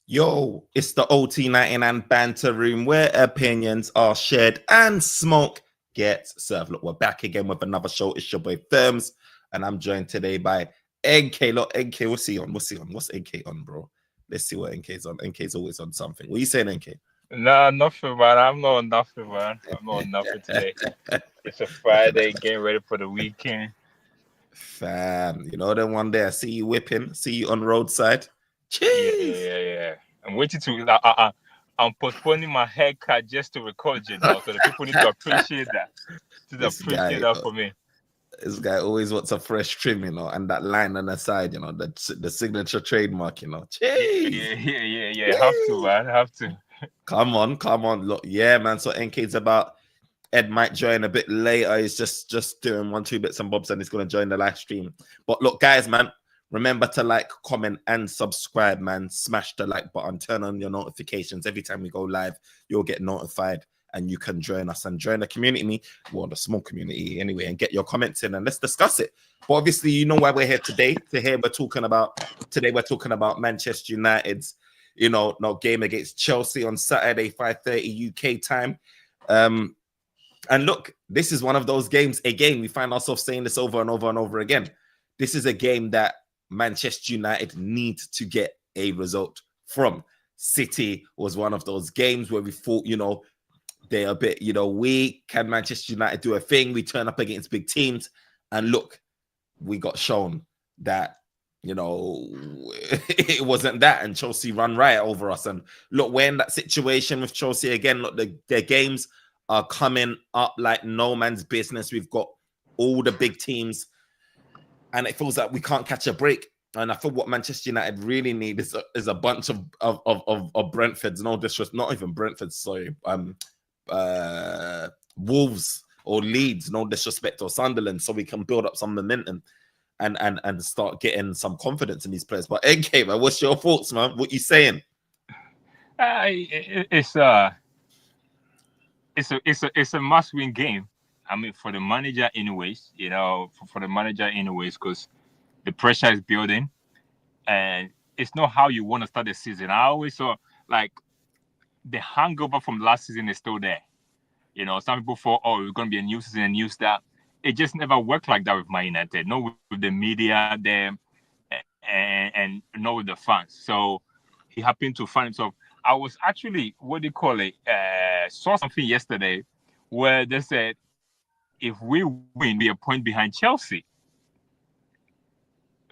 Yo, it's the OT99 Banter Room where opinions are shared and smoke gets served. Look, we're back again with another show. It's your boy Firms, and I'm joined today by NK. Look, NK, what's he on? What's NK on, bro? Let's see what NK's on. NK's always on something. What are you saying, NK? Nah, nothing, man. I'm not on nothing, man. I'm not on nothing today. It's a Friday, getting ready for the weekend. Fam, you know the one day I see you whipping, see you on roadside. Yeah, Cheese. yeah, yeah, yeah. I'm waiting to. I'm postponing my haircut just to record you now, so the people need to appreciate that. To This appreciate guy, that for me. this guy always wants a fresh trim, and that line on the side, the signature trademark, Yeah, Jeez. yeah, yeah, yeah, yeah. Have to, Jeez. man. Have to. Come on, come on. Look, yeah, man. So NK's about Ed might join a bit later. He's just doing 1-2 bits and bobs and he's gonna join the live stream. But look, guys, man, remember to like, comment, and subscribe, man. Smash the like button, turn on your notifications. Every time we go live, you'll get notified and you can join us and join the community, well, the small community anyway, and get your comments in and let's discuss it. But obviously, you know why we're here today. Today we're talking about Manchester United's, no game against Chelsea on Saturday, 5:30 UK time. And look, this is one of those games. Again, we find ourselves saying this over and over and over again. This is a game that Manchester United need to get a result from. City was one of those games where we thought, they're a bit, weak. Can Manchester United do a thing? We turn up against big teams. And look, we got shown that, it wasn't that. And Chelsea run riot over us. And look, we're in that situation with Chelsea again. Look, their games are coming up like no man's business. We've got all the big teams. And it feels like we can't catch a break. And I feel what Manchester United really need is a bunch of Brentfords. No disrespect, not even Brentford. Sorry, Wolves or Leeds. No disrespect, or Sunderland, so we can build up some momentum and start getting some confidence in these players. But NK, man, what's your thoughts, man? What you saying? It's a must-win game. I mean, for the manager, anyways. For the manager, anyways, because the pressure is building, and it's not how you want to start the season. I always saw like the hangover from last season is still there. Some people thought, oh, it's going to be a new season, a new start. It just never worked like that with Man United. Not with the media, them, and not with the fans. So he happened to find himself. I was actually, what do you call it? Saw something yesterday where they said if we win, we are a point behind Chelsea.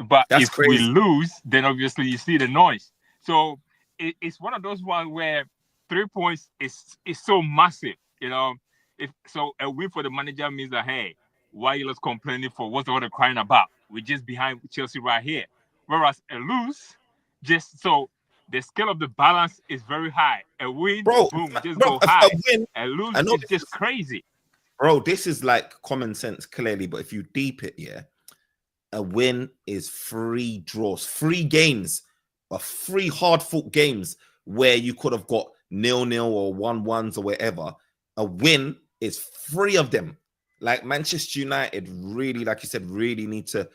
But That's if we crazy, lose, then obviously you see the noise. So it's one of those ones where 3 points is so massive. If so, a win for the manager means that, hey, why you just complaining for what's all the crying about? We're just behind Chelsea right here. Whereas a lose, just so the scale of the balance is very high. A win, bro. boom, just Bro, go a high. win. A I lose know is this just is, crazy. bro. This is like common sense, clearly. But if you deep it, yeah, a win is 3 draws, 3 games, but 3 hard-fought games where you could have got 0-0 or 1-1s or whatever. A win is 3 of them. Like Manchester United really, like you said, really need to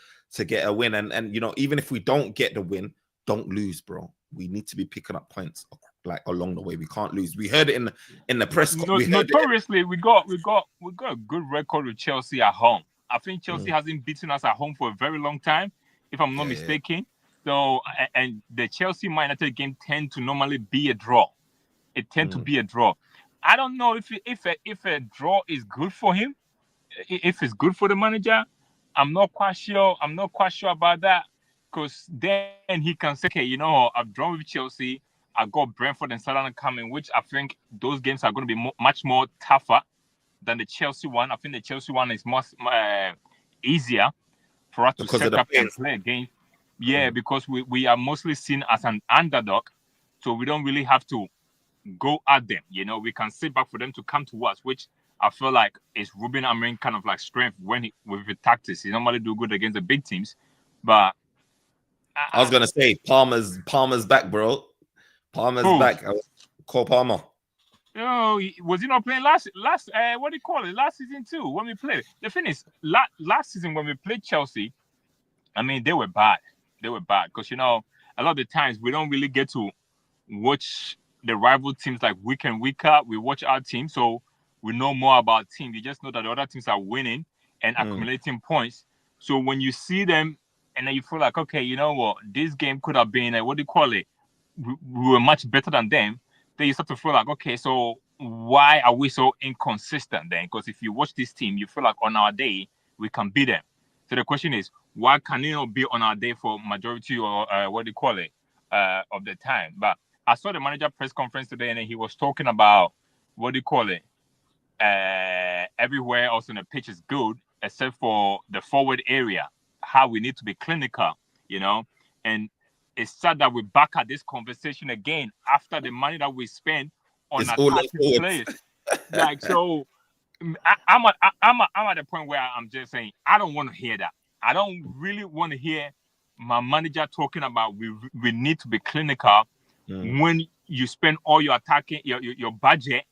get a win. And even if we don't get the win, don't lose, bro. We need to be picking up points like along the way. We can't lose. We heard it in the press. We heard it. Notoriously, we got a good record with Chelsea at home. I think Chelsea hasn't beaten us at home for a very long time, if I'm not Yeah, yeah. mistaken. So, and the Chelsea Man United game tend to normally be a draw. It tend to Mm. be a draw. I don't know if a draw is good for him, if it's good for the manager. I'm not quite sure. I'm not quite sure about that, because then he can say, okay, I've drawn with Chelsea. I got Brentford and Sunderland coming, which I think those games are going to be much more tougher than the Chelsea one. I think the Chelsea one is much easier for us to Because of set the up and players. play against. Yeah, Mm. because we are mostly seen as an underdog, so we don't really have to go at them. We can sit back for them to come to us, which I feel like is Ruben Amorim kind of like strength with the tactics. He normally do good against the big teams, but I was I, gonna say Palmer's back, bro. Palmer's who back. Cole Palmer. was he not playing last what do you call it, last season too, when we played? The thing is, last season when we played Chelsea, I mean, they were bad. They were bad because a lot of the times we don't really get to watch the rival teams like week in, week out. We watch our team, so we know more about team. You just know that the other teams are winning and accumulating points. So when you see them and then you feel like, okay, you know what, this game could have been, what do you call it? We were much better than them. Then you start to feel like, okay, so why are we so inconsistent then? Because if you watch this team, you feel like on our day, we can beat them. So the question is, why can you not be on our day for majority or what do you call it of the time? But I saw the manager press conference today, and then he was talking about what do you call it? Everywhere else on the pitch is good, except for the forward area. How we need to be clinical, you know. And it's sad that we're back at this conversation again after the money that we spend on attacking players. Like so. I'm at the point where I'm just saying I don't want to hear that. I don't really want to hear my manager talking about we need to be clinical when you spend all your attacking your budget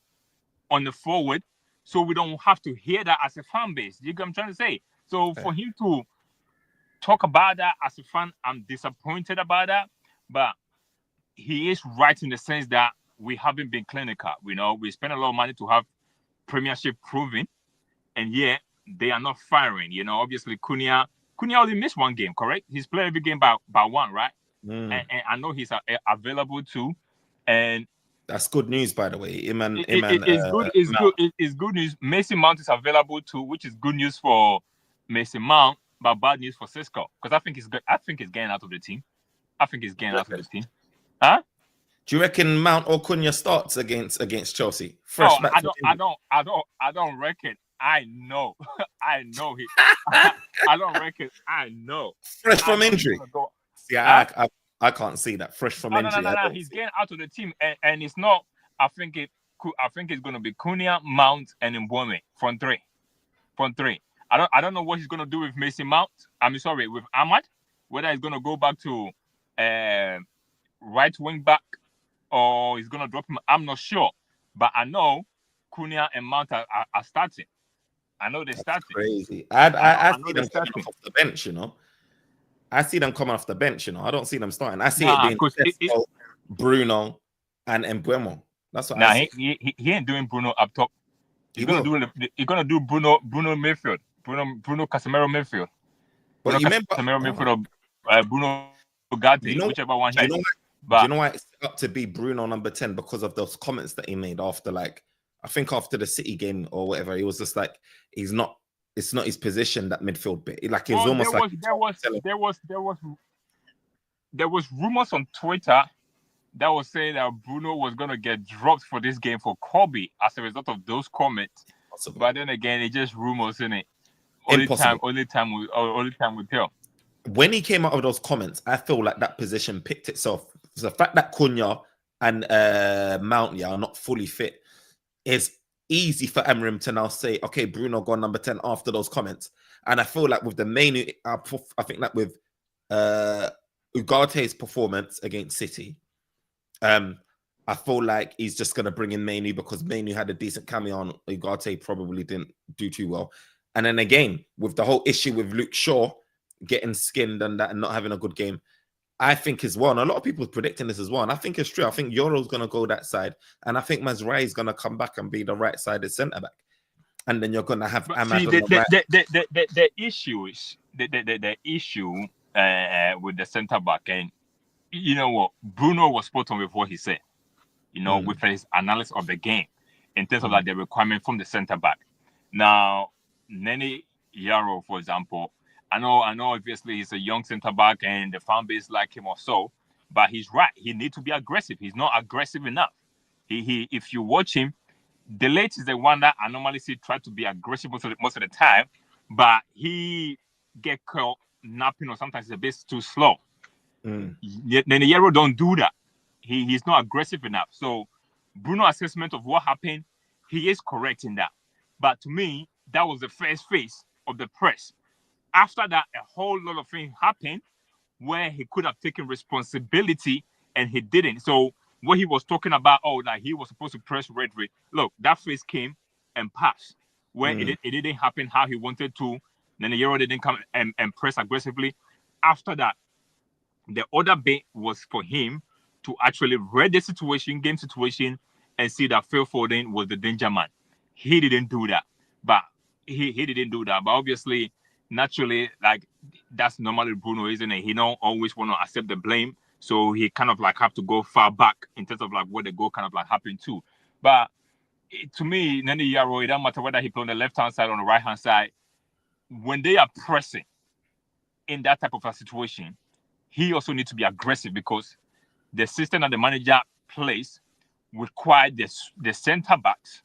on the forward, so we don't have to hear that as a fan base. You get what I'm trying to say? So for him to talk about that as a fan, I'm disappointed about that. But he is right in the sense that we haven't been clinical. You know, we spend a lot of money to have Premiership proven, and yet they are not firing. You know, obviously Cunha only missed one game, correct? He's played every game by one, right? And I know he's available too, and that's good news, by the way. It's good news. Mason Mount is available too, which is good news for Mason Mount, but bad news for Cisco because I think he's getting out of the team. Out of the team. Huh? Do you reckon Mount or Cunha starts against Chelsea? I don't reckon. I know. I don't reckon. I know. Fresh from injury. Yeah, I can't see that. Fresh from injury. No. He's getting out of the team, and it's not. I think it's going to be Cunha, Mount, and Mbeumo front three. I don't know what he's going to do with Mason Mount. With Ahmad. Whether he's going to go back to right wing back or he's going to drop him. I'm not sure. But I know Cunha and Mount are starting. I know they're starting. Crazy. I see them coming off the bench, you know. I see them coming off the bench, you know. I don't see them starting. I see it being Bruno and Mbeumo. That's what I see. He ain't doing Bruno up top. He's gonna do Bruno midfield. Bruno Casemiro midfield. But you remember Casemiro midfield or Bruno Gatti, whichever one he is. Do you know why it's up to be Bruno number 10? Because of those comments that he made after, like, I think after the City game or whatever, he was just like, it's not his position, that midfield bit. Like, it's almost there was rumors on Twitter that was saying that Bruno was gonna get dropped for this game for Kobe as a result of those comments. Possible. But then again, it's just rumors, isn't it? Only time will tell. When he came out of those comments, I feel like that position picked itself. The fact that Cunha and Mount are not fully fit, it's easy for Amorim to now say, okay, Bruno gone number 10 after those comments. And I feel like with the main, I think that with Ugarte's performance against City, I feel like he's just going to bring in Mainu because Mainu had a decent cameo on. Ugarte probably didn't do too well. And then again, with the whole issue with Luke Shaw getting skinned and that and not having a good game, I think is one. A lot of people are predicting this as well. And I think it's true. I think Yoro's going to go that side. And I think Mazraoui is going to come back and be the right-sided centre-back. And then you're going to have Ahmad on the right. The issue is the issue with the centre-back. And you know what? Bruno was spot on with what he said. You know, with his analysis of the game in terms of like the requirement from the centre-back. Now, Nene Yaro, for example, I know obviously he's a young centre-back and the fan base like him or so, but he's right. He needs to be aggressive. He's not aggressive enough. He if you watch him, De Ligt is the one that I normally see try to be aggressive most of the time, but he get caught napping or sometimes it's a bit too slow. Then the Yaro don't do that. He's not aggressive enough. So Bruno's assessment of what happened, he is correct in that. But to me, that was the first phase of the press. After that, a whole lot of things happened where he could have taken responsibility and he didn't. So what he was talking about, like he was supposed to press Redrick. Look, that phase came and passed. Where it didn't happen how he wanted to. Then the Euro didn't come and press aggressively. After that, the other bit was for him to actually read the situation, game situation, and see that Phil Foden was the danger man. He didn't do that, but he didn't do that. But obviously, naturally, like that's normally Bruno, isn't it? He don't always want to accept the blame, so he kind of like have to go far back in terms of like where the goal kind of like happened to. But to me, Nani Yaro, it doesn't matter whether he play on the left hand side or on the right hand side. When they are pressing in that type of a situation, he also needs to be aggressive because the system that the manager plays require the center backs,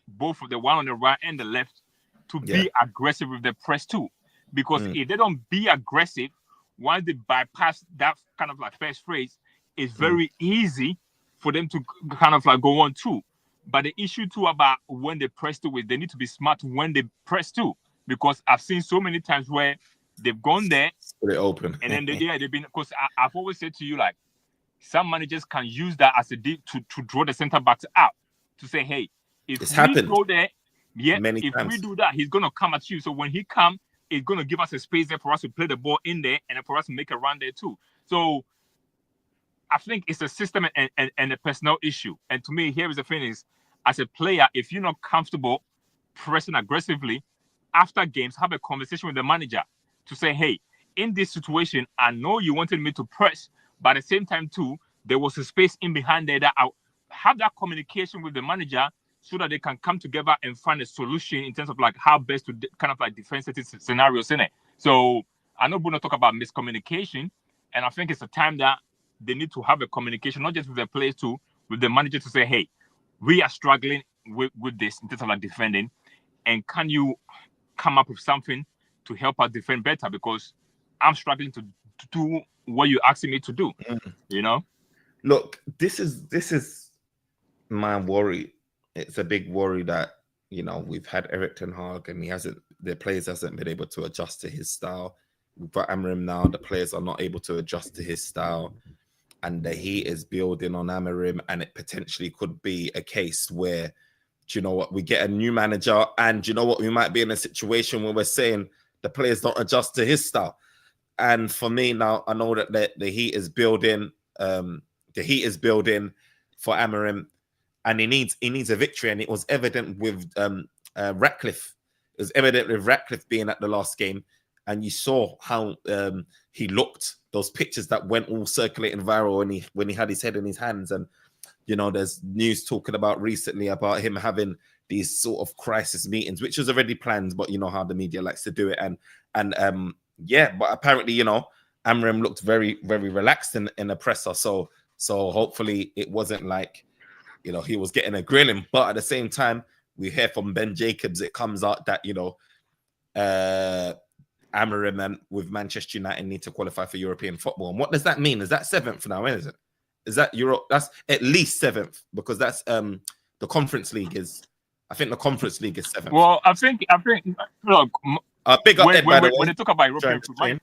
both the one on the right and the left, to be aggressive with the press too. Because if they don't be aggressive, once they bypass that kind of like first phrase, it's very easy for them to kind of like go on too. But the issue too about when they press too is they need to be smart when they press too. Because I've seen so many times where they've gone there, put it open, and then they've been. Because I've always said to you, like, some managers can use that as a deal to draw the center backs out to say, hey, if we go there, if we do that, he's gonna come at you. So when he comes, it's gonna give us a space there for us to play the ball in there and for us to make a run there too. So I think it's a system and a personnel issue. And to me, here is the thing: is as a player, if you're not comfortable pressing aggressively after games, have a conversation with the manager to say, hey, in this situation, I know you wanted me to press, but at the same time too, there was a space in behind there that I have that communication with the manager so that they can come together and find a solution in terms of like how best to kind of like defend certain scenarios in it. So I know Bruno talk about miscommunication, and I think it's a time that they need to have a communication, not just with the players too, with the manager to say, hey, we are struggling with this in terms of like defending, and can you come up with something to help us defend better, because I'm struggling to do what you're asking me to do. You know, look, this is my worry. It's a big worry that, you know, we've had Erik ten Hag and the players hasn't been able to adjust to his style. We've got Amorim now, the players are not able to adjust to his style, and the heat is building on Amorim, and it potentially could be a case where, do you know what, we get a new manager, and do you know what, we might be in a situation where we're saying the players don't adjust to his style. And for me now, I know that the heat is building. The heat is building for Amorim, and he needs a victory. And it was evident with Ratcliffe. It was evident with Ratcliffe being at the last game, and you saw how he looked. Those pictures that went all circulating viral when he had his head in his hands. And you know, there's news talking about recently about him having these sort of crisis meetings, which was already planned, but you know how the media likes to do it. And yeah, but apparently, you know, Amorim looked very, very relaxed in the presser. So hopefully it wasn't like, you know, he was getting a grilling. But at the same time, we hear from Ben Jacobs, it comes out that, you know, Amorim and with Manchester United need to qualify for European football. And what does that mean? Is that 7th now, is it? Is that Europe? That's at least 7th, because that's the Conference League is, I think the Conference League is 7th. Well, I think look, big up Ed, by the way. When they talk about European football,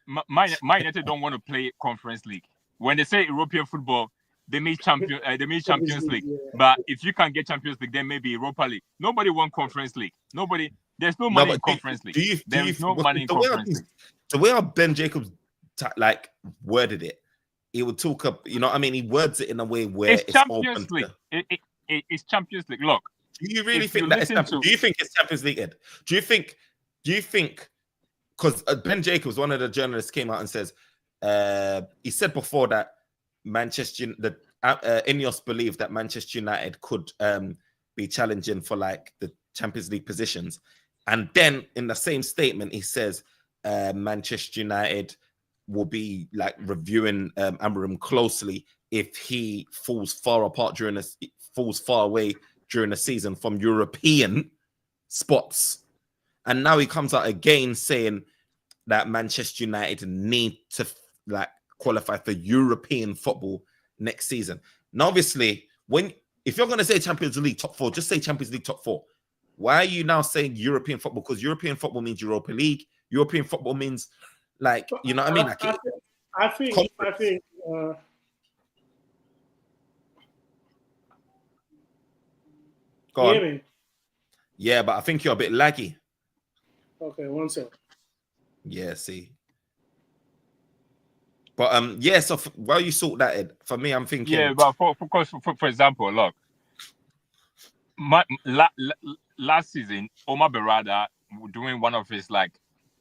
Man Utd don't want to play Conference League. When they say European football, they mean Champions League. Yeah. But if you can't get Champions League, then maybe Europa League. Nobody wants Conference League. Nobody. There's no money in Conference League. There is no money in Conference League. The way how Ben Jacobs like worded it, he would talk up. You know what I mean? He words it in a way where it's Champions League. It's Champions League. Look, do you really think that it's do you think it's Champions League, Ed? Do you think because Ben Jacobs, one of the journalists, came out and says he said before that Ineos believed that Manchester United could be challenging for like the Champions League positions, and then in the same statement he says Manchester United will be like reviewing Amorim closely if he falls far away during the season from European spots. And now he comes out again saying that Manchester United need to like qualify for European football next season. Now, obviously, if you're going to say Champions League top 4, just say Champions League top 4. Why are you now saying European football? Because European football means Europa League. European football means like, you know what I mean? Like I think. Go on. Yeah, but I think you're a bit laggy. Okay, one second. Yeah, see. But yeah. So while you sort that, Ed, for me, I'm Yeah, thinking. but for example, look, last season, Omar Berada, doing one of his like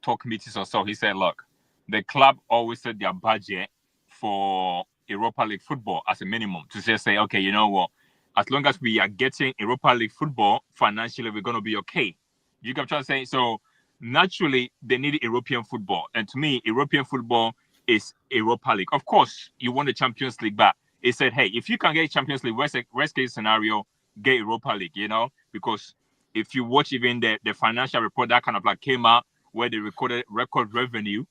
talk meetings or so, he said, look, the club always set their budget for Europa League football as a minimum to just say, okay, you know what, as long as we are getting Europa League football financially, we're going to be okay. You get what I'm trying to say? So naturally, they need European football. And to me, European football is Europa League. Of course, you want the Champions League, but he said, hey, if you can get Champions League, worst case scenario, get Europa League, you know? Because if you watch even the financial report that kind of like came out where they recorded record revenue,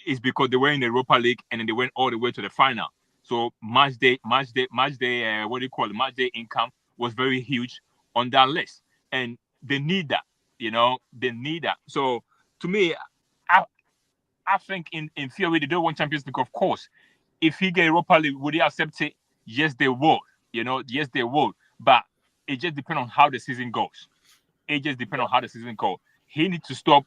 is because they were in the Europa League and then they went all the way to the final. So match day, what do you call it? Match day income was very huge on that list. And they need that, you know, they need that. So to me, I I think in theory they don't want Champions League, of course. If he get Europa League, would he accept it? Yes, they would. You know, yes, they would. But it just depends on how the season goes. It just depends on how the season goes. He needs to stop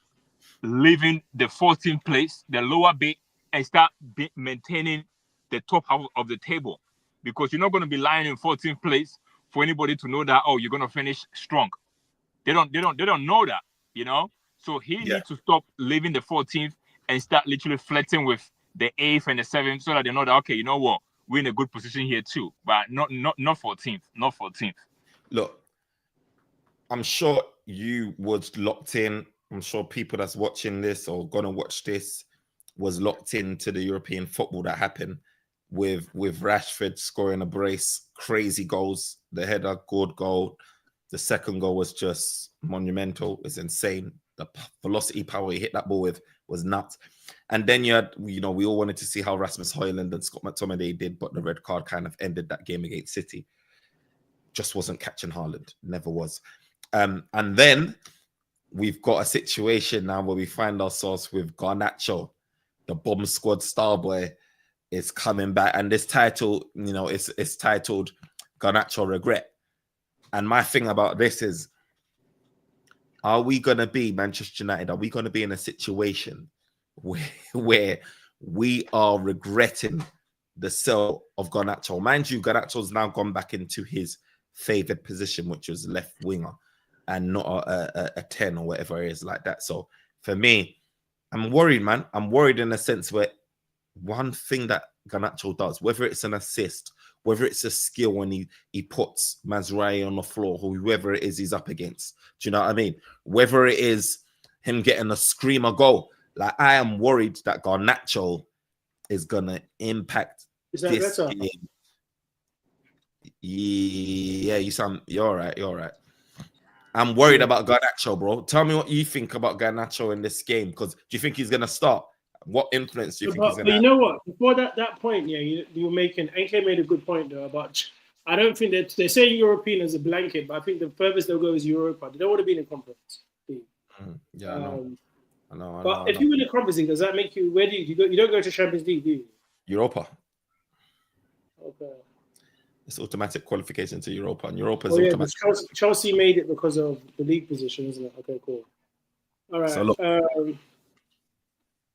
leaving the 14th place, the lower bit, and start maintaining the top half of the table. Because you're not going to be lying in 14th place for anybody to know that, oh, you're going to finish strong. They don't know that, you know. So he Yeah. needs to stop leaving the 14th and start literally flirting with the 8th and the 7th, so that they know that, okay, you know what, we're in a good position here too, but not 14th, not 14th. Look, I'm sure you was locked in. I'm sure people that's watching this or gonna watch this was locked into the European football that happened with Rashford scoring a brace, crazy goals. The header, good goal. The second goal was just monumental. It's insane. The velocity power he hit that ball with was nuts. And then you had, you know, we all wanted to see how Rasmus Højlund and Scott McTominay did, but the red card kind of ended that game against City. Just wasn't catching Haaland. Never was. And then we've got a situation now where we find ourselves with Garnacho, the bomb squad star boy, is coming back. And this title, you know, it's titled Garnacho Regret. And my thing about this is, are we going to be Manchester United? Are we going to be in a situation where we are regretting the sale of Garnacho? Mind you, Garnacho's now gone back into his favored position, which was left winger and not a 10 or whatever it is like that. So for me, I'm worried, man. I'm worried in a sense where one thing that Garnacho does, whether it's an assist, whether it's a skill when he puts Mazraoui on the floor or whoever it is he's up against. Do you know what I mean? Whether it is him getting a screamer goal, like I am worried that Garnacho is gonna impact this game. Yeah, you're all right. You're all right. I'm worried about Garnacho, bro. Tell me what you think about Garnacho in this game. Because do you think he's gonna start? What influence do you think he's gonna have? You know what? Before that point, yeah, you were making. NK made a good point though about. I don't think that they're saying European as a blanket, but I think the furthest they'll go is Europa. They don't want to be in a conference. Yeah, I know. But if you win the conference league, does that make you? Where do you go? You don't go to Champions League, do you? Europa. Okay. It's automatic qualification to Europa, and Europa is automatic. Chelsea made it because of the league position, isn't it? Okay, cool. All right. So look,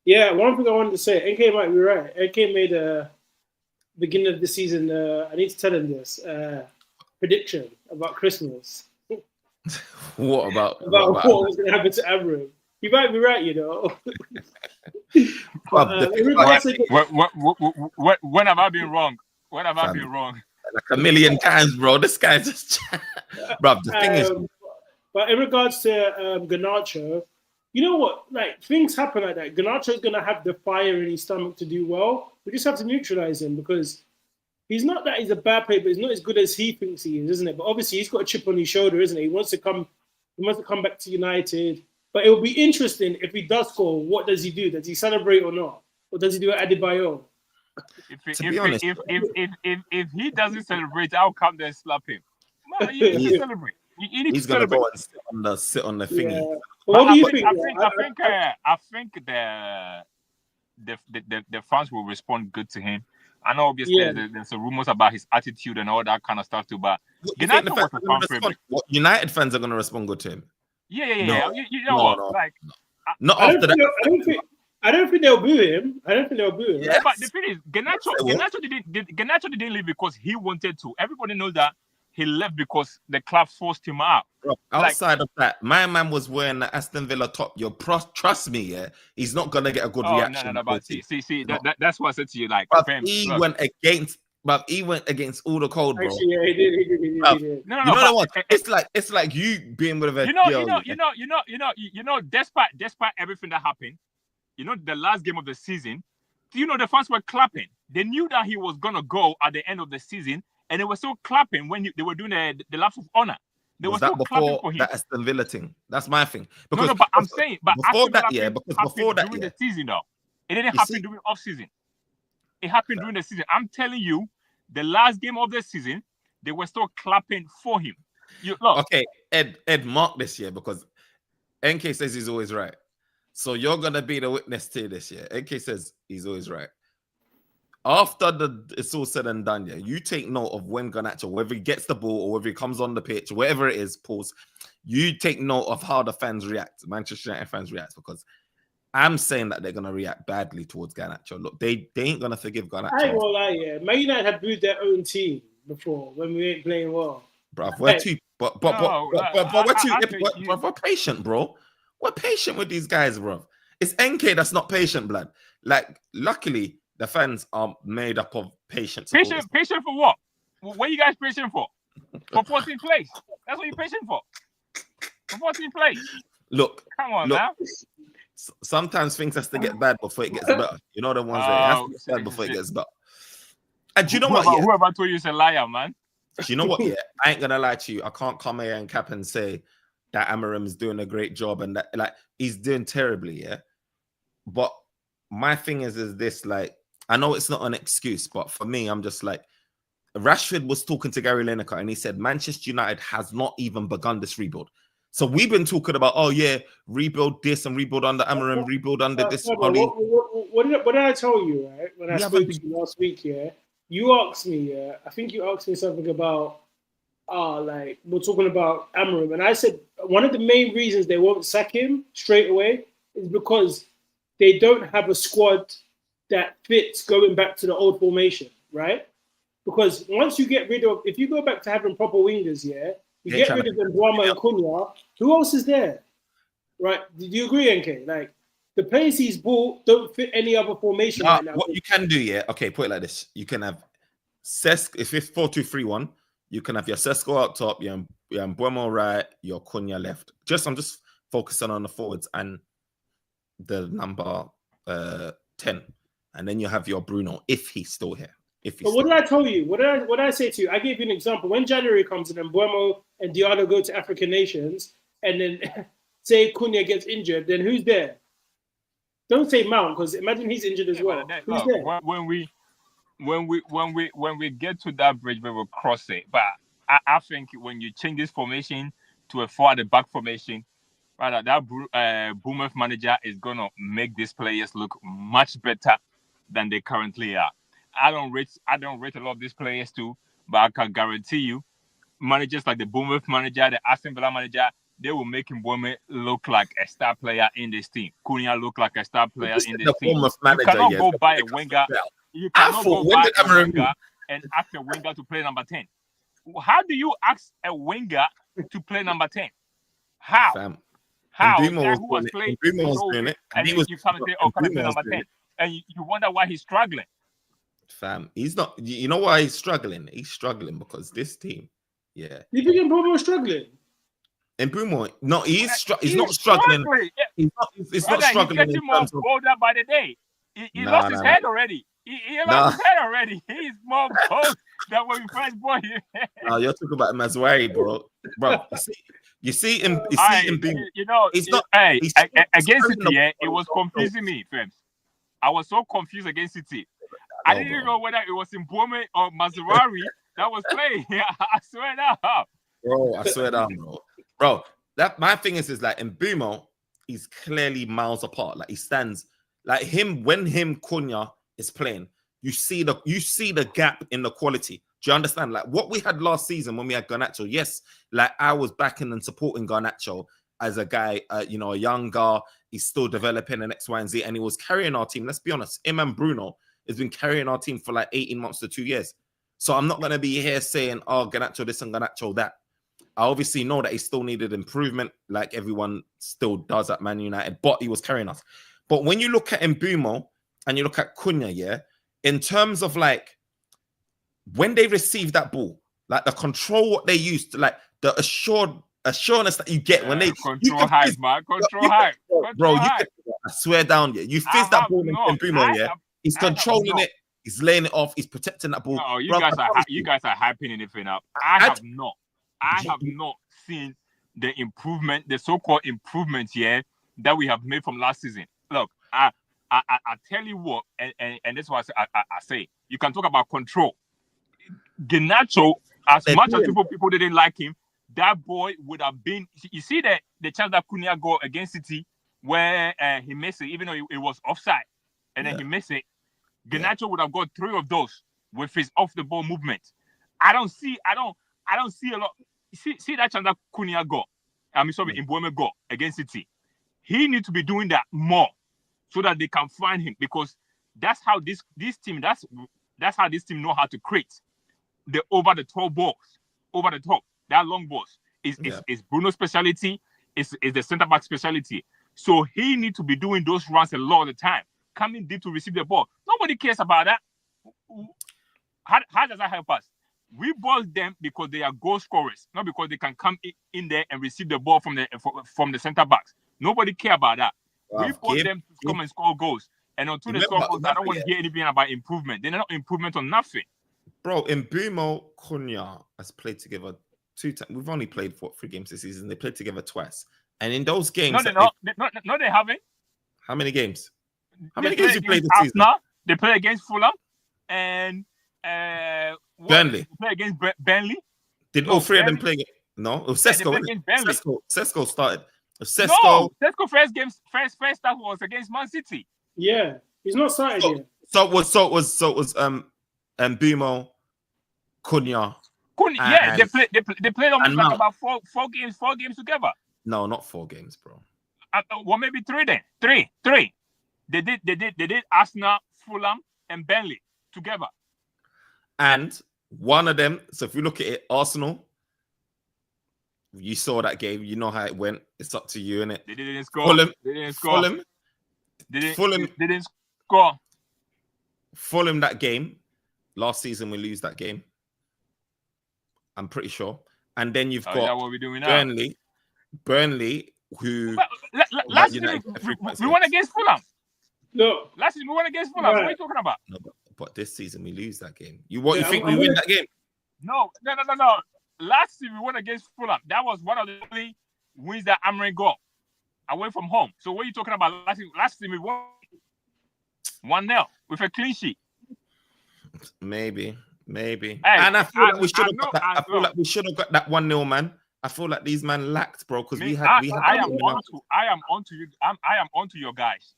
yeah, one thing I wanted to say, NK might be right. NK made a beginning of the season. I need to tell him this prediction about Christmas. What about what was going to happen to Abraham? You might be right, you know. When have I been wrong? When have I been wrong? Like a million times, bro. This guy just, bro. The thing is, but in regards to Garnacho, you know what? Like things happen like that. Garnacho is gonna have the fire in his stomach to do well. We just have to neutralize him because he's not that he's a bad player, but he's not as good as he thinks he is, isn't it? But obviously he's got a chip on his shoulder, isn't it? He wants to come back to United. But it will be interesting if he does score. What does he do? Does he celebrate or not? Or does he do it Adebayo? If he doesn't celebrate, I'll come there and slap him. Man, you need to celebrate. He's gonna go and sit on the thingy. Yeah. What do you think? I think the fans will respond good to him. I know obviously there's rumors about his attitude and all that kind of stuff too, but Garnacho was a fan favorite. United fans are gonna respond good to him. Yeah. You know what? Like, not after that. I don't think they'll boo him. Yeah. But the thing is, Garnacho didn't leave because he wanted to. Everybody knows that he left because the club forced him out. Bro, outside of that, my man was wearing the Aston Villa top. Trust me, yeah, he's not gonna get a good reaction. No. But see, that's what I said to you. Like, but fam, he look. went against all the cold, bro. Actually, yeah, he did. No, you know but, what? It's like you being with a girl. Despite everything that happened, the last game of the season, the fans were clapping. They knew that he was gonna go at the end of the season, and they were still clapping when they were doing the laps of honor. They were still clapping for him. That Aston Villa thing? That's my thing. Because but I'm saying, but before that, during the season, though, it didn't happen during off season. It happened during the season. I'm telling you, the last game of the season, they were still clapping for him. Look. Okay, Ed, mark this year because NK says he's always right. So you're gonna be the witness to this year. NK says he's always right. After it's all said and done, yeah, you take note of when Garnacho, whether he gets the ball or whether he comes on the pitch, whatever it is, pause. You take note of how the fans react, Manchester United fans react, because I'm saying that they're gonna react badly towards Garnacho. Look, they ain't gonna forgive Garnacho. I ain't gonna lie, yeah. Man United have booed their own team before when we ain't playing well. Bruv, we're patient, bro. We're patient with these guys, bro. It's NK that's not patient, blood. Like, luckily, the fans are made up of patience. Patient for what? What are you guys patient for? For 14th place. That's what you're patient for. For 14th place. Look, come on, now. Sometimes things has to get bad before it gets better. You know the ones that it has to get bad before it gets better. And you know what? Yeah? Whoever told you is a liar, man. You know what? Yeah, I ain't gonna lie to you. I can't come here and cap and say that Amorim is doing a great job and that like he's doing terribly. Yeah, but my thing is this, like, I know it's not an excuse, but for me, I'm just like, Rashford was talking to Gary Lineker and he said Manchester United has not even begun this rebuild. So we've been talking about, oh yeah, rebuild this and rebuild under Amorim, rebuild under this. What did I tell you, right? When I spoke to you last week, yeah? You asked me, yeah? I think you asked me something about, like, we're talking about Amorim. And I said one of the main reasons they won't sack him straight away is because they don't have a squad that fits going back to the old formation, right? Because once you get rid of, if you go back to having proper wingers, yeah, you get rid of Mbeumo and Cunha, who else is there? Right? Did you agree, NK? Like, the players he's bought don't fit any other formation right now. What you can do, yeah, okay, put it like this. You can have if it's 4-2-3-1, you can have your Sesko out top, your Mbeumo right, your Cunha left. I'm just focusing on the forwards and the number 10. And then you have your Bruno, if he's still here. But what did I tell you? What did I say to you? I gave you an example. When January comes and then Mbeumo and Diallo go to African nations, and then say Cunha gets injured, then who's there? Don't say Mount, because imagine he's injured as well. Who's there? When we get to that bridge, we will cross it. But I think when you change this formation to a 4 at the back formation, right, that Bournemouth manager is gonna make these players look much better than they currently are. I don't rate a lot of these players too, but I can guarantee you, managers like the Bournemouth manager, the Aston Villa manager, they will make Mbeumo look like a star player in this team. Cunha look like a star player in this team. You cannot go buy a winger. You cannot go buy a winger and ask a winger to play number 10. How do you ask a winger to play number 10? How? How? Who was playing? And you come and say, "Oh, can I play number 10?" And you wonder why he's struggling. Fam, he's not. You know why he's struggling? He's struggling because this team, yeah. You think Mbeumo is struggling? Mbeumo, no, he's not struggling. He's not struggling. He's getting more bolder by the day. He lost his head already. He lost his head already. He's more bold than when we first bought him. No, you're talking about Mazwari, bro. You see him. You know, he's not. Hey, against City, it was confusing me, fam. I was so confused against City. I didn't even know whether it was Mbeumo or Mazwari that was playing. I swear down. Bro, I swear down, bro. That my thing is like Mbeumo, he's clearly miles apart. Like he stands like him when Cunha is playing. You see the gap in the quality. Do you understand? Like what we had last season when we had Garnacho. Yes, like I was backing and supporting Garnacho as a guy, a young guy. He's still developing an X, Y, and Z, and he was carrying our team. Let's be honest, him and Bruno has been carrying our team for like 18 months to 2 years. So I'm not going to be here saying, oh, Garnacho this and Garnacho that. I obviously know that he still needed improvement, like everyone still does at Man United, but he was carrying us. But when you look at Mbeumo and you look at Cunha, yeah, in terms of like when they receive that ball, like the control, what they used, like the assurance that you get when they control high, man, control high, bro. I swear down, yeah, you fizz that ball in Mbeumo, yeah. He's controlling it, he's laying it off, he's protecting that ball. No, you guys are hyping anything up. I have not seen the improvement, the so-called improvement here that we have made from last season. Look, I tell you what, and that's why I say you can talk about control. Garnacho, as much as people didn't like him, that boy would have been. You see the chance that Cunha got against City where he missed it, even though it was offside, and then he missed it. Garnacho would have got 3 of those with his off the ball movement. I don't see a lot. See that chance that Cunha got. Mbeumo got against City. He needs to be doing that more so that they can find him, because that's how this team that's how this team know how to create the over the top balls, over the top. That long balls is Bruno's specialty. Is the centre back specialty. So he needs to be doing those runs a lot of the time, coming deep to receive the ball. Nobody cares about that. How does that help us? We bought them because they are goal scorers, not because they can come in there and receive the ball from the centre backs. Nobody care about that. Wow, we bought them to come and score goals. And until they score goals, I don't want to hear anything about improvement. They're not improvement on nothing. Bro, Mbeumo, Cunha has played together 2 times. We've only played 3 games this season. They played together twice. And in those games... No, they haven't. How many games? How many games you played this season? They play against Fulham and... Burnley. They play against Burnley. Did all 3 of them play? No, it was Sesko. Sesko started. Sesko first start was against Man City. Yeah, he's not started yet. So it was Mbeumo, Cunha. Yeah, they played almost like about four games together. No, not 4 games, bro. Well, maybe 3 then. Three. They did Arsenal, Fulham, and Burnley together. And one of them, so if you look at it, Arsenal, you saw that game, you know how it went. It's up to you, innit? They didn't score. Fulham. They didn't score. Fulham, that game, last season we lose that game. I'm pretty sure. And then you've got what we're doing now? Burnley, who... Last season, we won against Fulham. No. Last season, we won against Fulham. Right. What are you talking about? No, but this season, we lose that game. You think we win that game? No. Last season, we won against Fulham. That was one of the only wins that Amorim got away from home. So what are you talking about? Last season, we won 1-0 with a clean sheet. Maybe. Hey, and I feel like we should have got that. I feel like we should have got that 1-0, man. I feel like these men lacked, bro, because we had. I am onto you. I am onto your guys.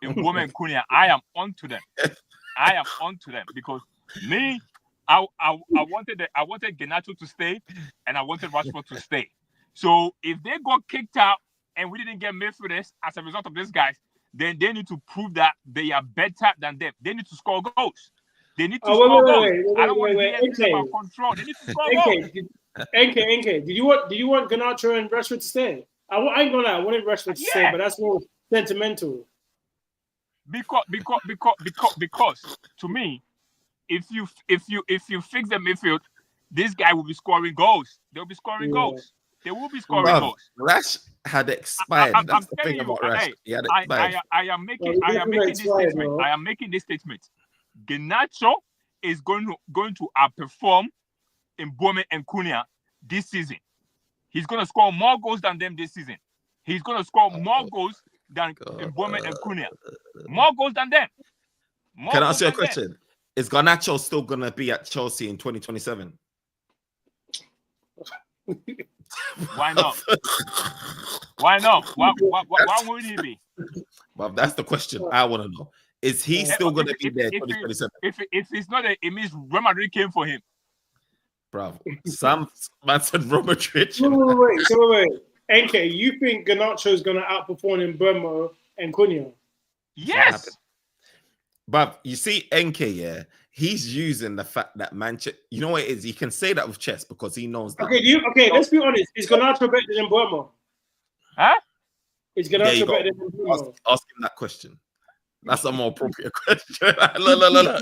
In women Cunha, I am onto them. Because me, I wanted Garnacho to stay, and I wanted Rashford to stay. So if they got kicked out and we didn't get midfielders as a result of these guys, then they need to prove that they are better than them. They need to score goals. They need to score goals. I don't want to hear anything about control. They need to score goals. NK, did you want Garnacho and Rashford to stay? I ain't gonna lie, I wanted Rashford to stay, but that's more sentimental. Because to me, if you fix the midfield, this guy will be scoring goals. They'll be scoring goals. They will be scoring goals. Rash had expired. That's the thing about Rash. He had expired. I am making this statement. Garnacho is going to outperform Mbeumo and Cunha this season. He's going to score more goals than them this season. He's going to score more goals than Mbeumo and Cunha. More goals than them. Can I ask you a question? Is Garnacho still going to be at Chelsea in 2027? Why not? Why not? Why would he be? Well, that's the question I want to know. Is he still going to be there in 2027? If it's not, it means Real Madrid came for him. bro. Some man said Robert Rich. Wait. NK, you think Garnacho's going to outperform in Burma and Cunha? Yes. But you see, NK, yeah, he's using the fact that Manchester, you know what it is? He can say that with chess because he knows that. Okay, let's be honest. Is Garnacho better than Burma? Huh? Is Garnacho better than Burma? Ask him that question. That's a more appropriate question. Look.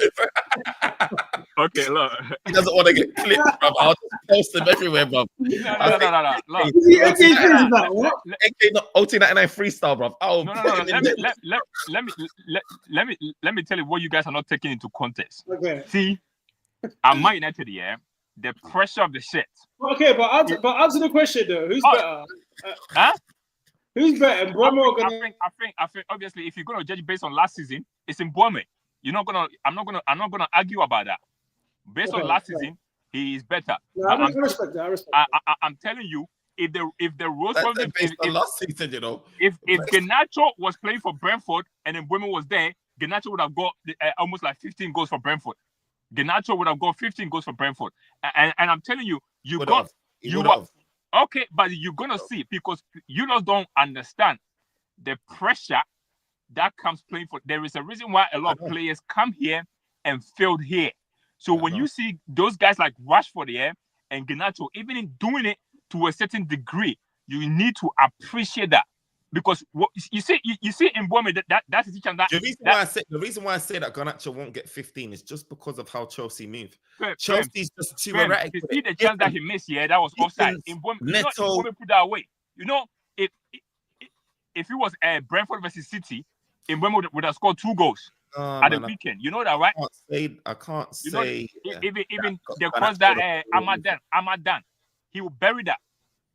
Okay, look. He doesn't want to get clipped, bro. I'll just post him everywhere, bro. No. Look. NK, not OT99 freestyle, bro. Let me tell you what you guys are not taking into context. Okay. See, I'm Man Utd, yeah. The pressure of the shit. Okay, but answer the question though. Who's better? Huh? Who's better? I think obviously if you're gonna judge based on last season, it's in Mbeumo. I'm not gonna argue about that. Based on last season, he is better. No, I respect that. I'm telling you, if the Rose based on last season, you know, if Garnacho was playing for Brentford and then Mbeumo was there, Garnacho would have got almost like 15 goals for Brentford. Garnacho would have got 15 goals for Brentford, and I'm telling you, okay, but you're gonna see because you just don't understand the pressure that comes playing for. There is a reason why a lot of players come here and failed here. So when you see those guys like Rashford here and Garnacho, even in doing it to a certain degree, you need to appreciate that. Because what you see in Mbeumo, that's the teacher. The reason why I say that Garnacho won't get 15 is just because of how Chelsea move. Chelsea's just too erratic. You see the chance that he missed here, that was offside. Mbeumo put that away. You know, if it was Brentford versus City, Mbeumo would have scored 2 goals at the weekend. You know that, right? I can't say. Even the cross that Amadan, he will bury that.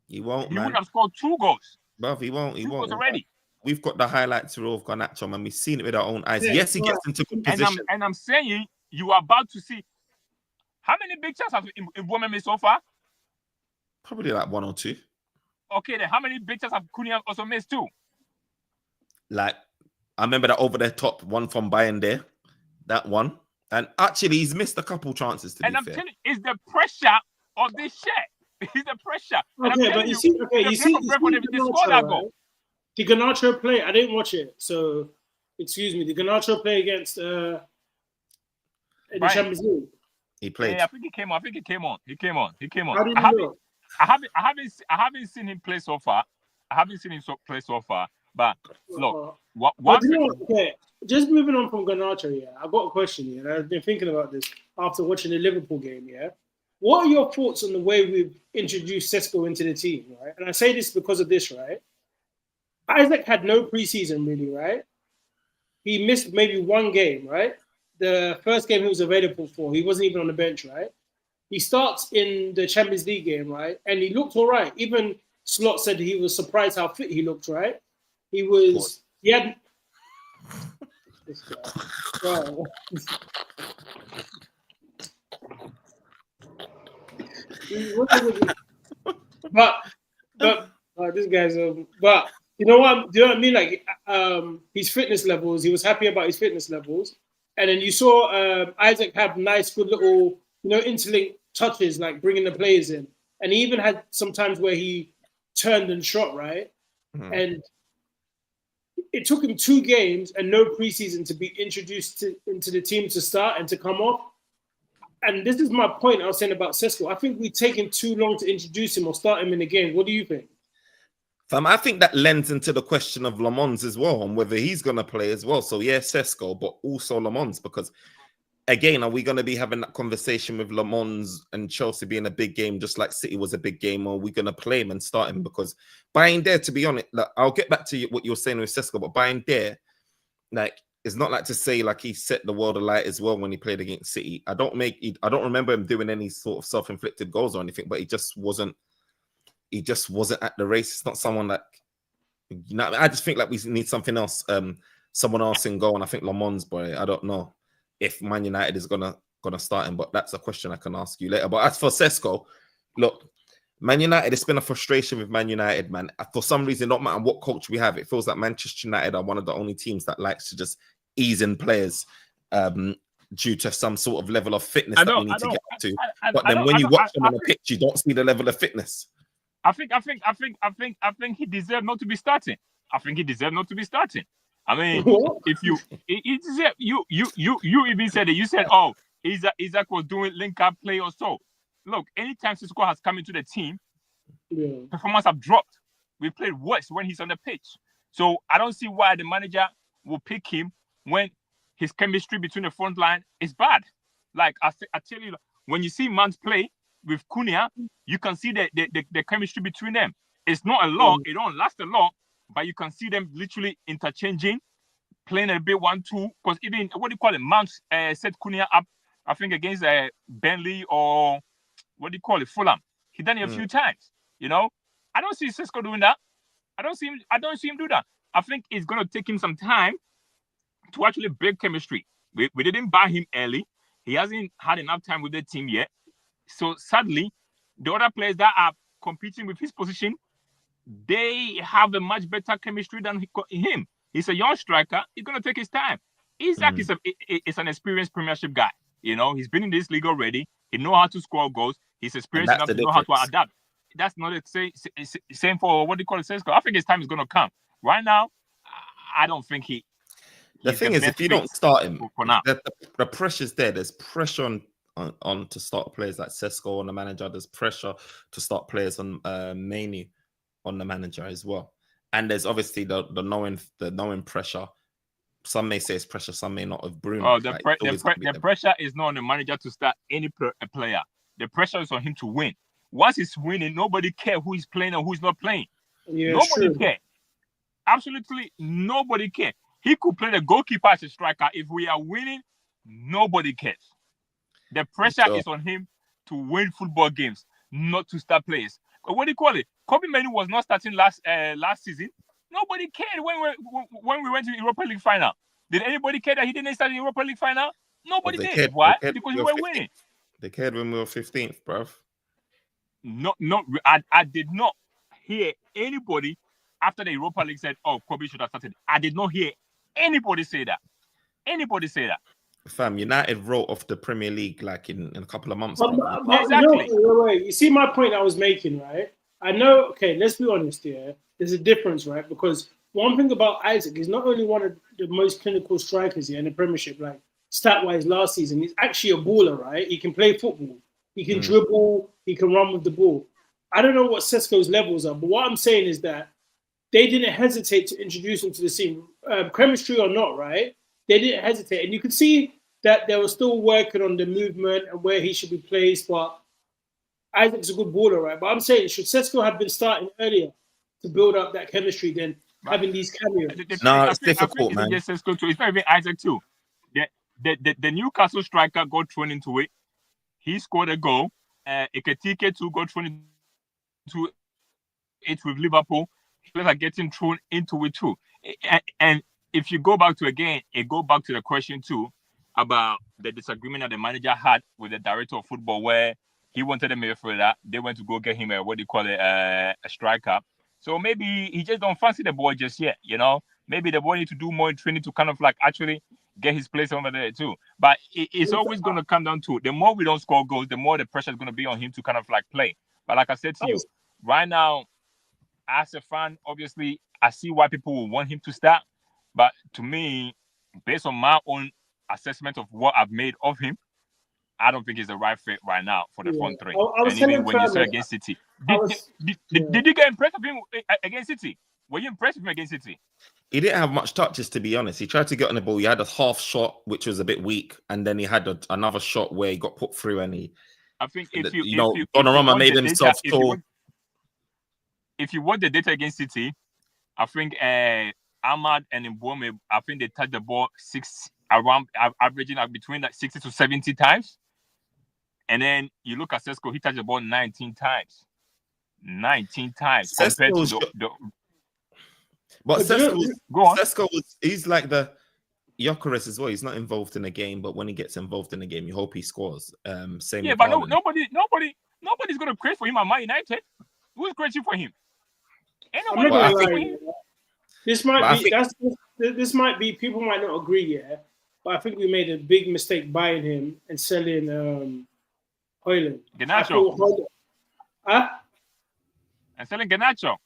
He won't. He would have scored 2 goals. Bruv, he won't. Already. We've got the highlights reel of Garnacho, man. We've seen it with our own eyes. Yes, he gets into good position. And I'm saying you are about to see how many big chances have Mbeumo made so far? Probably like 1 or 2. Okay, then how many big chances have Cunha also missed too? Like, I remember that over the top one from Bayern there, that one. And actually, he's missed a couple chances. And I'm telling you, it's the pressure of this shit. It's the pressure. Okay, but you see, the Garnacho play, I didn't watch it, so excuse me. The Garnacho play against in the Champions League. He played. Yeah, I think he came on. How did you know? I haven't seen him play so far. But look, okay, just moving on from Garnacho, yeah. I got a question here, and I've been thinking about this after watching the Liverpool game, yeah. What are your thoughts on the way we've introduced Sesko into the team, right? And I say this because of this, right? Isaac had no preseason, really, right? He missed maybe 1 game, right? The first game he was available for, he wasn't even on the bench, right? He starts in the Champions League game, right? And he looked all right. Even Slot said he was surprised how fit he looked, right? He had... This guy. Wow. But this guy's but you know what? Do you know what I mean? Like his fitness levels, he was happy about his fitness levels, and then you saw Isaac have nice, good little, interlinked touches, like bringing the players in, and he even had some times where he turned and shot, right? Mm-hmm. And it took him 2 games and no preseason to be introduced into the team to start and to come off. And this is my point I was saying about Sesko. I think we've taken too long to introduce him or start him in the game. What do you think? I think that lends into the question of Le Mans as well, and whether he's going to play as well. So, yeah, Sesko, but also Le Mans, because, again, are we going to be having that conversation with Le Mans and Chelsea being a big game, just like City was a big game, or are we going to play him and start him? Because buying there, to be honest, like, I'll get back to what you were saying with Sesko, but buying there, like, it's not like to say like he set the world alight as well when he played against City. I don't remember him doing any sort of self-inflicted goals or anything, but he just wasn't at the race. It's not someone that, I just think like we need something else, someone else in goal. And I think Le Mans, boy, I don't know if Man United is gonna start him, but that's a question I can ask you later. But as for Sesko, look, Man United, it's been a frustration with Man United, man. For some reason, not matter what coach we have, it feels like Manchester United are one of the only teams that likes to just ease in players. due to some sort of level of fitness that we need to get to. I But then when you watch him on the pitch, you don't see the level of fitness. I think he deserved not to be starting. I think he deserved not to be starting. I mean, if you even said it, you said, oh, Isaac was doing link-up play or so. Look, anytime Sisqo has come into the team, performance have dropped. We played worse when he's on the pitch. So I don't see why the manager will pick him when his chemistry between the front line is bad. Like I tell you, when you see Mount play with Cunha, you can see the chemistry between them. It's not a lot, it don't last a lot, but you can see them literally interchanging, playing a bit 1-2. Because even Mount set Cunha up, I think against Burnley or Fulham. He done it a few times. You know, I don't see Sisqo doing that. I don't see him do that. I think it's gonna take him some time to actually build chemistry. We didn't buy him early. He hasn't had enough time with the team yet. So sadly, the other players that are competing with his position, they have a much better chemistry than him. He's a young striker. He's gonna take his time. Isaac is an experienced Premiership guy. You know, he's been in this league already. He knows how to score goals. He's experienced enough to know how to adapt. That's not the same for Sisqo. I think his time is gonna come. Right now, I don't think he. The thing is, if you don't start him, the pressure's there. There's pressure on to start players like Sisqo on the manager. There's pressure to start players on mainly on the manager as well. And there's obviously the knowing pressure. Some may say it's pressure, some may not. Of Bruno. Oh, the pressure is not on the manager to start any player. The pressure is on him to win. Once he's winning, nobody cares who is playing or who's not playing. Yeah, nobody cares. Absolutely nobody cares. He could play the goalkeeper as a striker. If we are winning, nobody cares. The pressure is on him to win football games, not to start players. Kobe Manu was not starting last season. Nobody cared when we went to the Europa League final. Did anybody care that he didn't start the Europa League final? Nobody did. Why? Because we were winning. They cared when we were 15th, bruv. No, I did not hear anybody after the Europa League said, oh, Kobe should have started. I did not hear anybody say that. Fam, United wrote off the Premier League like in a couple of months. Exactly. You see my point I was making, right? I know, okay, let's be honest here. There's a difference, right? Because one thing about Isaac is not only one of the most clinical strikers here in the Premiership, like stat-wise last season, he's actually a baller, right? He can play football. He can dribble. He can run with the ball. I don't know what Sisqo's levels are, but what I'm saying is that they didn't hesitate to introduce him to the scene, chemistry or not, right? They didn't hesitate. And you could see that they were still working on the movement and where he should be placed, but Isaac's a good baller, right? But I'm saying, should Sisqo have been starting earlier to build up that chemistry than having these cameos? No, it's difficult, man. It's not even Isaac too. The Newcastle striker got thrown into it. He scored a goal. Ekitike too got thrown into it with Liverpool. Players are getting thrown into it too. And if you go back to the question too about the disagreement that the manager had with the director of football, where he wanted a midfielder, they went to go get him a striker. So maybe he just don't fancy the boy just yet, you know. Maybe the boy need to do more in training to kind of like actually get his place over there too. But it's always going to come down to the more we don't score goals, the more the pressure is going to be on him to kind of like play. But like I said to you, right now, as a fan, obviously, I see why people will want him to start. But to me, based on my own assessment of what I've made of him, I don't think he's the right fit right now for the front three. And even when you saw against City, did you get impressed with him against City? Were you impressed with him against City? He didn't have much touches, to be honest. He tried to get on the ball. He had a half shot, which was a bit weak, and then he had another shot where he got put through. And I think Donnarumma made himself tall. If you want the data against City, I think Ahmad and Mbome, I think they touched the ball averaging between like 60 to 70 times. And then you look at Sisqo, he touched the ball 19 times. 19 times compared to the But Sisqo he's like the Gyökeres as well. He's not involved in the game, but when he gets involved in the game, you hope he scores. Same. Yeah, but nobody's gonna create for him at Man United. Who's creating for him? This might be people might not agree, yeah. but I think we made a big mistake buying him and selling Hoyland. I Garnacho. thought Hoyland. Huh? And selling Garnacho.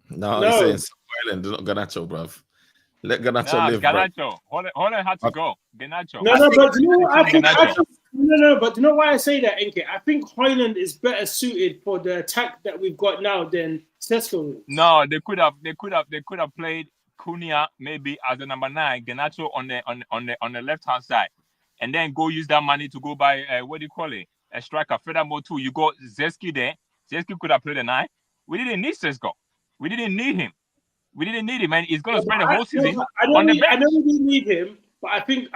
No, No. he's saying Ireland, not Garnacho, bruv. Let Garnacho Nah, live, bruv. Garnacho. Holland had to go. Garnacho. No, but you know what? I think, Garnacho. but you know why I say that, NK? I think Hoyland is better suited for the attack that we've got now than Sesko. No, they could have played Cunha maybe as the number 9, Garnacho on the left hand side, and then go use that money to go buy what do you call it? A striker. Furthermore, too, you got Zeski there. Zeski could have played a 9. We didn't need Sesko. We didn't need him. And he's going to spend the whole season on the bench. I know we didn't need him, but I think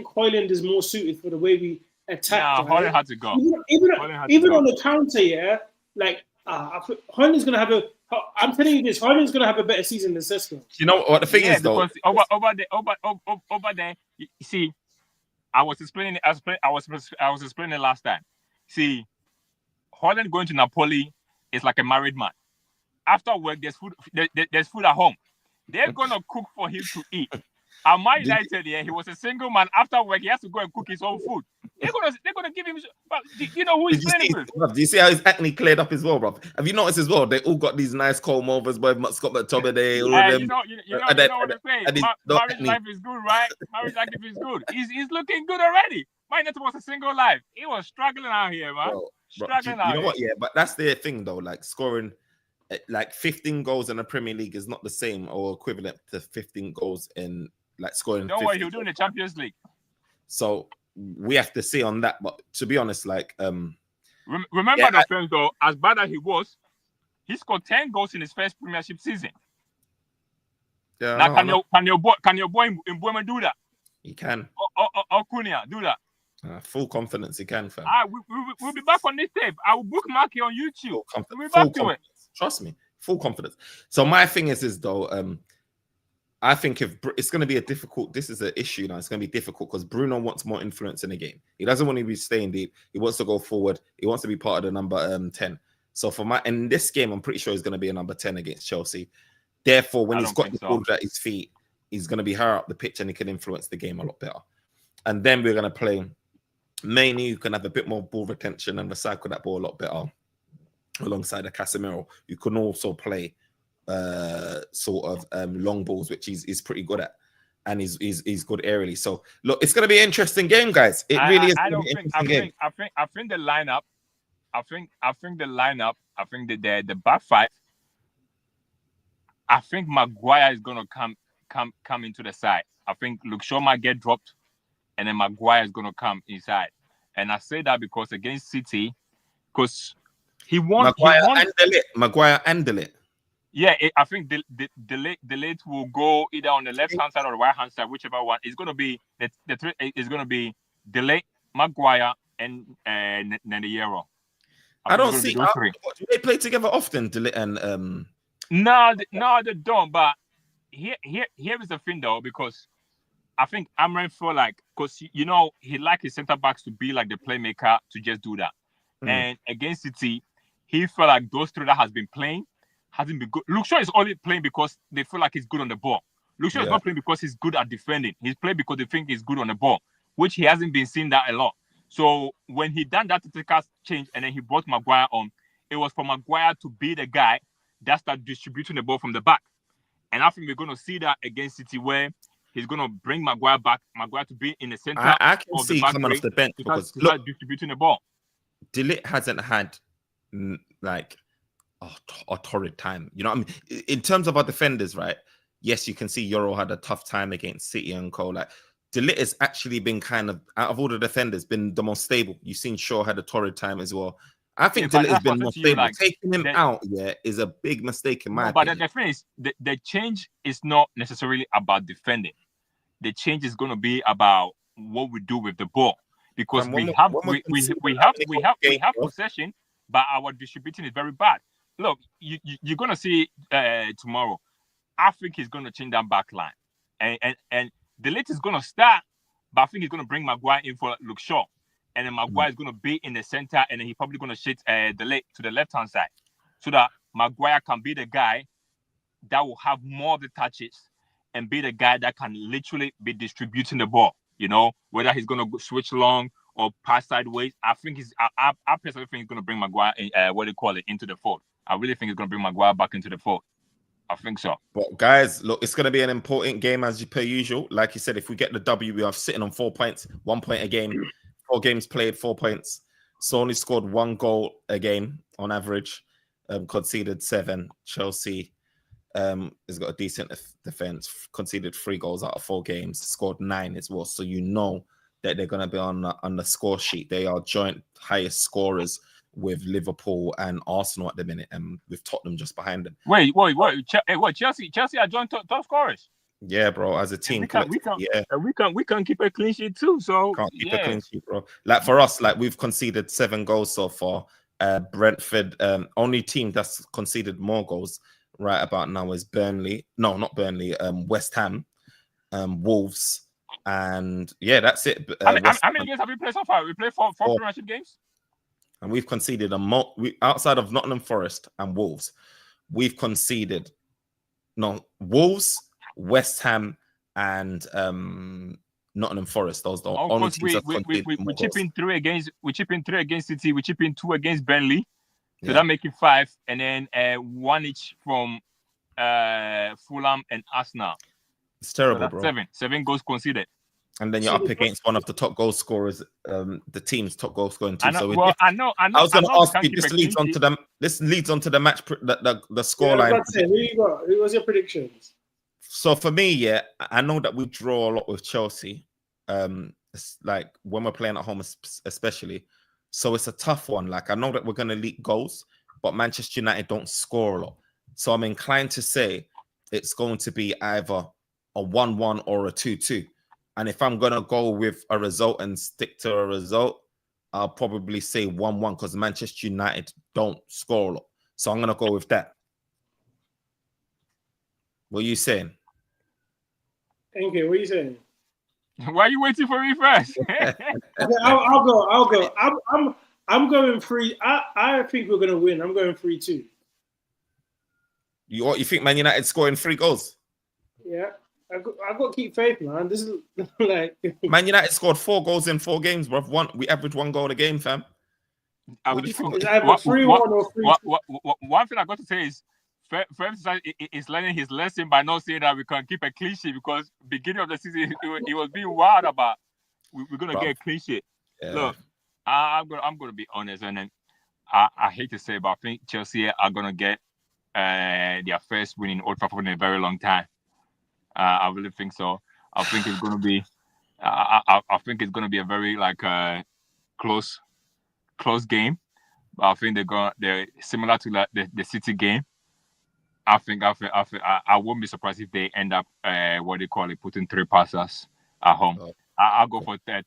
Hoyland is more suited for the way we attack. Nah, Hoyland had to go. Even on the counter, yeah, like Hoyland's gonna have a. I'm telling you this, Hoyland's gonna have a better season than Sesko. You know what the thing is though? Over there, you see, I was explaining it last time. See, Hoyland going to Napoli is like a married man. After work, there's food at home. They're gonna cook for him to eat. At Man Utd, yeah, he was a single man. After work, he has to go and cook his own food. They're gonna give him. But you know who he's playing with? Do you see how his acne cleared up as well, bro? Have you noticed as well? They all got these nice comb overs, boy. Scott McTominay, all of them. You know what I'm saying? Marriage life is good, right? Marriage life is good. He's looking good already. Man Utd was a single life. He was struggling out here, man. You know what? Yeah, but that's the thing though. Like scoring. Like 15 goals in the Premier League is not the same or equivalent to 15 goals in like scoring. Don't worry, he'll do in the Champions League. So we have to see on that. But to be honest, like remember the friends though, as bad as he was, he scored 10 goals in his first Premiership season. Yeah. Now can your boy in Bremen do that? He can. Or Cunha do that? Full confidence he can, fam. We'll be back on this tape. I will bookmark it on YouTube. We'll be back to it. Trust me, full confidence. So my thing is though, I think if it's going to be this is an issue now. It's going to be difficult because Bruno wants more influence in the game. He doesn't want to be staying deep. He wants to go forward. He wants to be part of the number 10. So in this game, I'm pretty sure he's going to be a number 10 against Chelsea. Therefore, when he's got the ball at his feet, he's going to be higher up the pitch and he can influence the game a lot better. And then we're going to play Mainly, you can have a bit more ball retention and recycle that ball a lot better alongside a Casemiro. You can also play long balls, which he's pretty good at, and he's good aerially. So look, it's going to be an interesting game, guys. It really is. I think the lineup. I think the back five. I think Maguire is going to come into the side. I think Luke Shaw might get dropped, and then Maguire is going to come inside. And I say that because against City, because he won. Maguire and Delete. Yeah, I think Delete will go either on the left hand side or the right hand side, whichever one. It's going to be the three is going to be Delete, Maguire, and Nandiyero. I don't see. Do they play together often, Delete and No, they don't. But here is the thing, though, because I think Amran feel like, because he like his centre backs to be like the playmaker to just do that. And against City, he felt like those three that has been playing hasn't been good. Luke Shaw is only playing because they feel like he's good on the ball. Luke Shaw is not playing because he's good at defending. He's playing because they think he's good on the ball, which he hasn't been seeing that a lot. So when he done that tactical change and then he brought Maguire on, it was for Maguire to be the guy that started distributing the ball from the back. And I think we're going to see that against City, where he's going to bring Maguire back, Maguire to be in the center. I can see coming off the bench because start distributing the ball. Delete hasn't had like a torrid time. You know what I mean? In terms of our defenders, right? Yes, you can see Euro had a tough time against City and Co. Like Delete has actually been kind of, out of all the defenders, been the most stable. You've seen Shaw had a torrid time as well. I think Delete has been more stable. Taking him out, is a big mistake in my opinion. But the thing is, the change is not necessarily about defending. The change is going to be about what we do with the ball, because we have possession, but our distributing is very bad. Look, you're going to see tomorrow. I think he's going to change that back line, and Delete is going to start, but I think he's going to bring Maguire in for Luke Shaw. And then Maguire is going to be in the center, and then he's probably going to shift Delete to the left-hand side, so that Maguire can be the guy that will have more of the touches, and be the guy that can literally be distributing the ball. You know, whether he's gonna switch long or pass sideways. I think I personally think he's gonna bring Maguire, into the fold. I really think he's gonna bring Maguire back into the fold. I think so. But guys, look, it's going to be an important game as per usual. Like you said, if we get the W, we are sitting on 4 points, 1 point a game, 4 games played, 4 points. So only scored 1 goal a game on average, conceded 7. Chelsea has got a decent defense, conceded 3 goals out of 4 games, scored 9 as well. So you know that they're going to be on the score sheet. They are joint highest scorers with Liverpool and Arsenal at the minute, and with Tottenham just behind them. Wait! Chelsea are joint top scorers. Yeah, bro. As a team, we can keep a clean sheet too. So can't keep a clean sheet, bro. Like for us, like we've conceded 7 goals so far. Brentford, only team that's conceded more goals right about now is Burnley. No, not Burnley. West Ham, Wolves, and yeah, that's it. How many games have we played so far? We played 4 Premiership games. And we've conceded outside of Nottingham Forest and Wolves, we've conceded Wolves, West Ham, and Nottingham Forest. Those are the only teams that conceded more we chip goals. in 3 against. We chip in 3 against City. We chip in 2 against Burnley. So Yeah. that makes it 5, and then 1 each from Fulham and Arsenal. It's terrible, So that's bro. 7 goals conceded. And then you're up against one of the top goal scorers, the team's top goal scoring team. I know. So I know. I was going to ask you. This leads onto the match, the scoreline. Who was your predictions? So for me, yeah, I know that we draw a lot with Chelsea. It's like when we're playing at home, especially. So it's a tough one. Like I know that we're going to leak goals, but Manchester United don't score a lot. So I'm inclined to say it's going to be either a 1-1 or a 2-2. And if I'm going to go with a result and stick to a result, I'll probably say 1-1 because Manchester United don't score a lot. So I'm going to go with that. What are you saying? Okay, what are you saying? Why are you waiting for me first? Okay, I'll go. I'm going 3. I think we're gonna win. I'm going 3-2. You think Man United scoring 3 goals? Yeah, I've got to keep faith, man. This is like Man United scored 4 goals in 4 games, bro. We average 1 goal a game, fam. it's either 3-1 or 3-2. One thing I got to say is Ferguson is learning his lesson by not saying that we can keep a clean sheet, because beginning of the season he was being wild about we're gonna get a clean sheet. Yeah. Look, I'm gonna be honest, and then I hate to say it, but I think Chelsea are gonna get their first win in Old Trafford in a very long time. I really think so. I think it's gonna be I think it's gonna be a very close game. But I think they're similar to the City game. I won't be surprised if they end up putting 3 passes at home. Oh. I'll go for that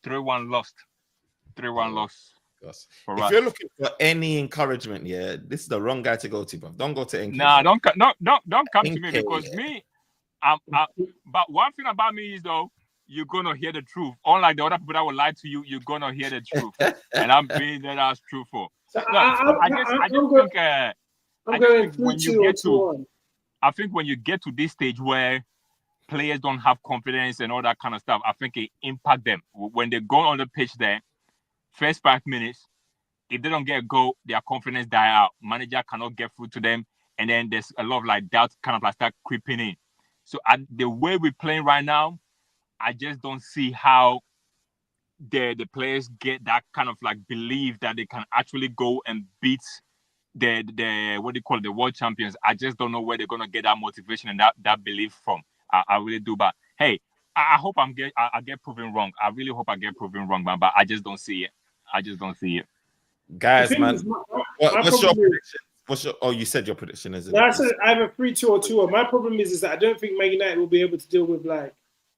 3-1 lost. 3-1 loss. If you're looking for any encouragement, yeah, this is the wrong guy to go to, bro. Don't go to NK. Nah, don't come to me, because me. But one thing about me is, though, you're gonna hear the truth. Unlike the other people that will lie to you, you're gonna hear the truth, and I'm being that as truthful. So I think when you get to this stage where players don't have confidence and all that kind of stuff, I think it impacts them. When they go on the pitch there, first 5 minutes, if they don't get a goal, their confidence die out. Manager cannot get through to them, and then there's a lot of doubt kind of start creeping in. So the way we're playing right now, I just don't see how the players get that kind of belief that they can actually go and beat the world champions. I just don't know where they're gonna get that motivation and that belief from. I really do. But hey, I hope I get proven wrong. I really hope I get proven wrong, man. But I just don't see it. Guys, man. What's your prediction? You said your prediction, isn't it? I said I have a 3-2 or 2-1. My problem is that I don't think Man United will be able to deal with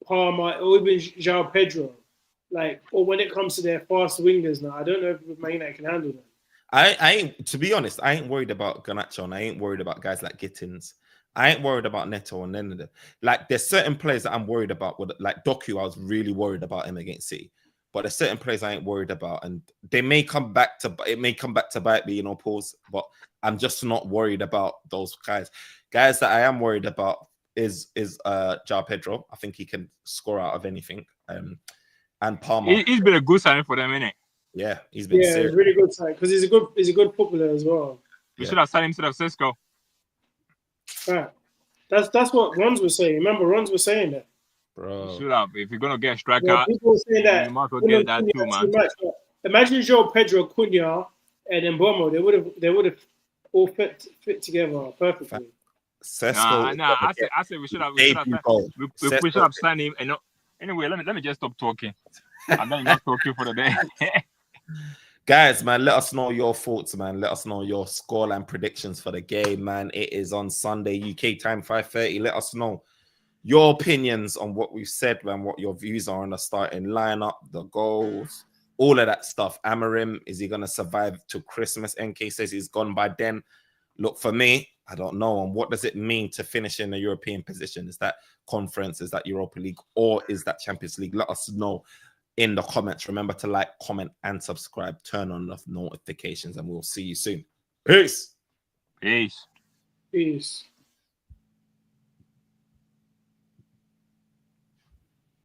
Palmer or even João Pedro. Or when it comes to their fast wingers now, I don't know if Man United can handle them. I ain't, to be honest, I ain't worried about Garnacho, and I ain't worried about guys like Gittins. I ain't worried about Neto and none of them. There's certain players that I'm worried about. Like Doku, I was really worried about him against City. But there's certain players I ain't worried about, and it may come back to bite me, pause. But I'm just not worried about those guys. Guys that I am worried about, is João Pedro. I think he can score out of anything. And Palmer. He's been a good signing for them, innit? Yeah, he's been serious. really good side because he's a good footballer as well. We should have signed him instead of Cisco. Right. That's what Rons was saying. Remember, Rons was saying that. We should Bro. have. If you're gonna get a striker, Yeah, people were saying that. you might as well get that too, man. Imagine João Pedro, Cunha, and then Bomo. They would have all fit together perfectly. Sesko. Nah. I said we should have. We should have signed him. And anyway, let me just stop talking. I'm not talking for the day. Guys, man, let us know your thoughts, man. Let us know your scoreline predictions for the game, man. It is on Sunday, UK time, 5:30. Let us know your opinions on what we've said, man, what your views are on the starting lineup, the goals, all of that stuff. Amarim, is he going to survive to Christmas? NK says he's gone by then. Look, for me, I don't know. And what does it mean to finish in a European position? Is that conference? Is that Europa League? Or is that Champions League? Let us know in the comments. Remember to like, comment, and subscribe. Turn on the notifications, and we'll see you soon. Peace. Peace. Peace.